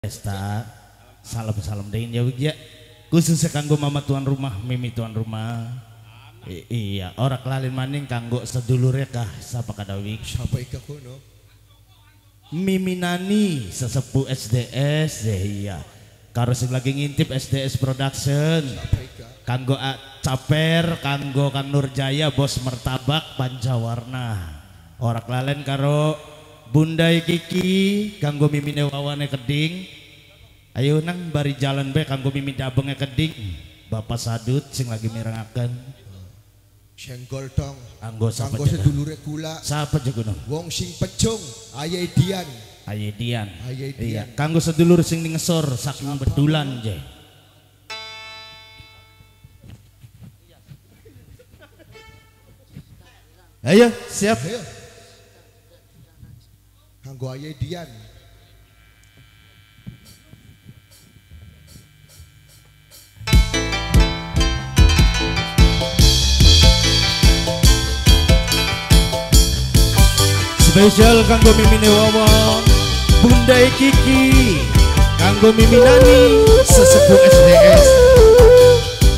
Esta salam-salam deui ya khususnya kanggo mama tuan rumah, mimi tuan rumah. Iya, ora kelalin maning kanggo sedulure kah sapa kadawik. Sapa ika kuno? Mimi Nani sesepuh SDS iya. Karo sing lagi ngintip SDS Production. Kanggo Caper, kanggo Kang Nurjaya bos martabak Pancawarna. Ora kelalen karo Bundai Kiki kanggo mimine wawane keding. Ayo nang bari jalan be kanggo mimi dabenge keding. Bapak Sadut sing lagi mirengaken. Senggol dong. Kanggo sapa kanggo sedulure gula. Sapa jagono? Wong sing pejung, Ayai Dian. Ayai Dian. Ayai Dian. Iya, kanggo sedulur sing ngesor saking bedulan je. Ayo, siap. Ayo. Kanggo Ayai Dian. Spesial kanggo mimine Wawa, Bundai Kiki, kanggo Mimi Nani, sesepuh SDS,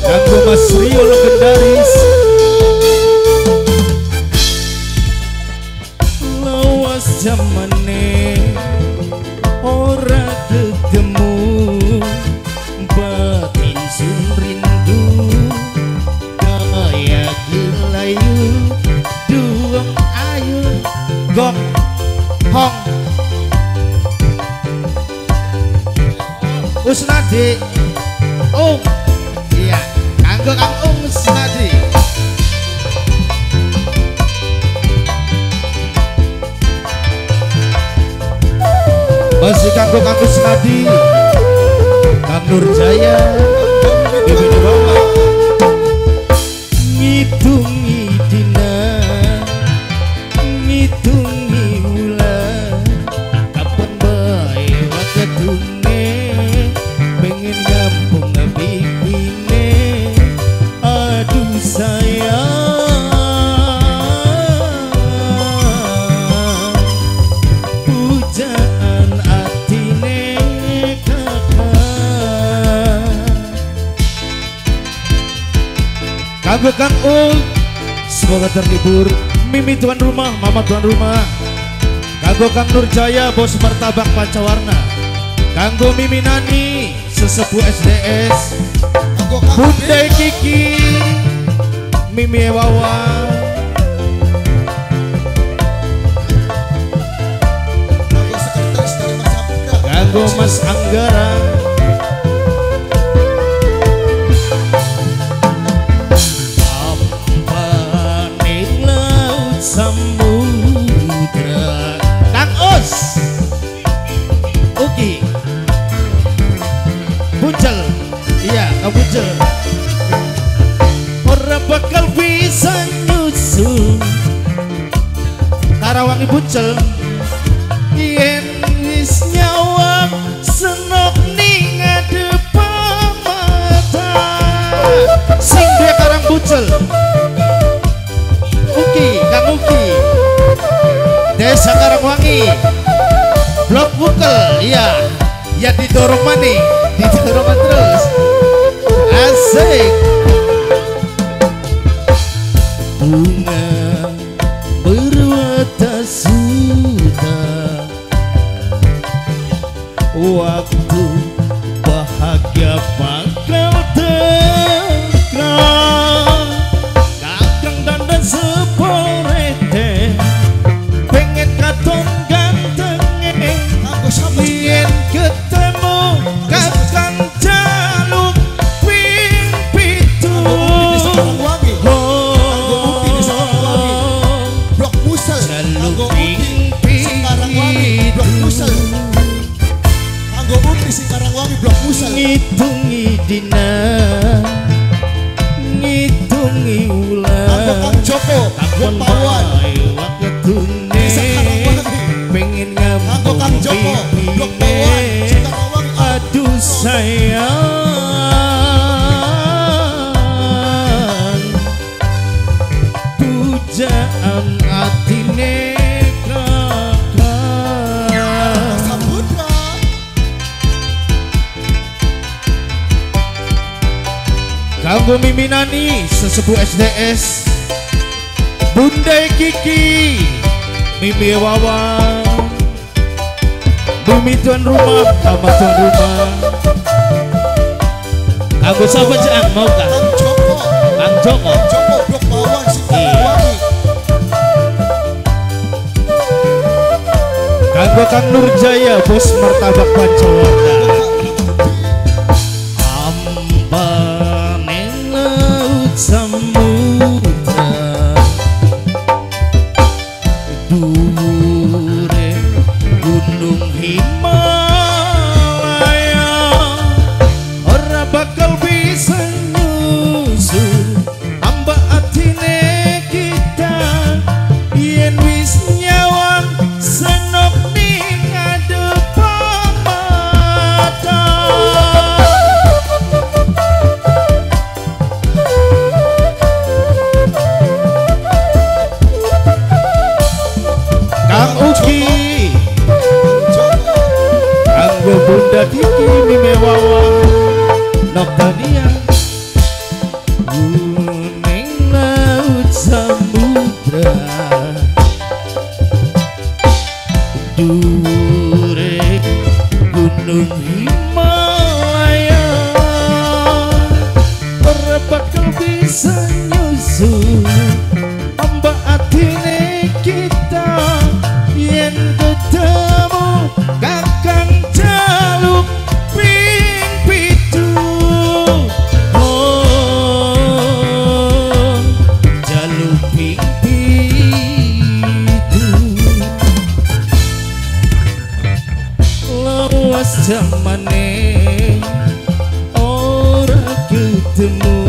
kanggo Mas Rio legendaris. Lawas zamane ora ketemu, batin sun rindu kaya gelayu duang ayu gong hong Usnadi iya kanggo Kang Usnadi masih kanggo Kang Usnadi Kang Nurjaya Bibi Bawa ngitungi dina ngitungi wulan kapan bae waketune pengen ngampung ngabikine aduh sayang pujaan atine kakak kanggo Kang Ul semoga terhibur. Mimi tuan rumah, mama tuan rumah, kanggo Kang Nurjaya bos martabak Pancawarna, kanggo Mimi Nani sesepuh SDS, Bundai Kiki, Mimi Wawa, kanggo Mas Anggara, samudra Kang Us Uki Buncel iya Kang Buncel ora bakal bisa nyusul Karawangi Buncel yen wis nyawang senok ning ngadep mata sing duwe Karang Buncel Uki, Kang Uki Desa Karangwangi Blok Bukel, iya ya didorong maning, didorong terus asik bunga berwatak sudah waktu bahagia bakal tekan kakang dandan seporete pengen katon gantenge yen ketemu kakang jaluk pimpitu Blok Musel jaluk pimpitu Blok Musel kanggo Bukti sing Karangwangi Blok Musel ngitungi dina ngitungi wulan kanggo Kang Joko Blok Pawan waketune pengen kanggo Kang Joko Blok Pawan sing Karangwangi aduh sayang pujaan atine kakak Samudra Kanggo Miminani sesepuh SDS, Bunda Kiki, Mimi Wawan, Mimi tuan rumah, Mama tuan rumah. Kanggo siapa Jang mau kah? Kang Joko. Kang Joko. Joko Blok Bawang sing Iya. wangi. Kanggo Kang Nurjaya, Bos Martabak Pancawanda. Ampaning laut samudra, dhuwure gunung Himalaya, ora bakal bisa nyusul amba atine kita yen wis nyawang senok ning ngadepang mata. Kang Uki, Joko. kanggo Bunda Kiki, Mimi Wawan, Noktania, kuning laut samudra, dure gunung Himalaya, ora bakal bisa nyusul amba atine kita yen ketemu kakang jaluk ping pitu. Oh, jaluk ping pitu. Lawas jamane ora ketemu.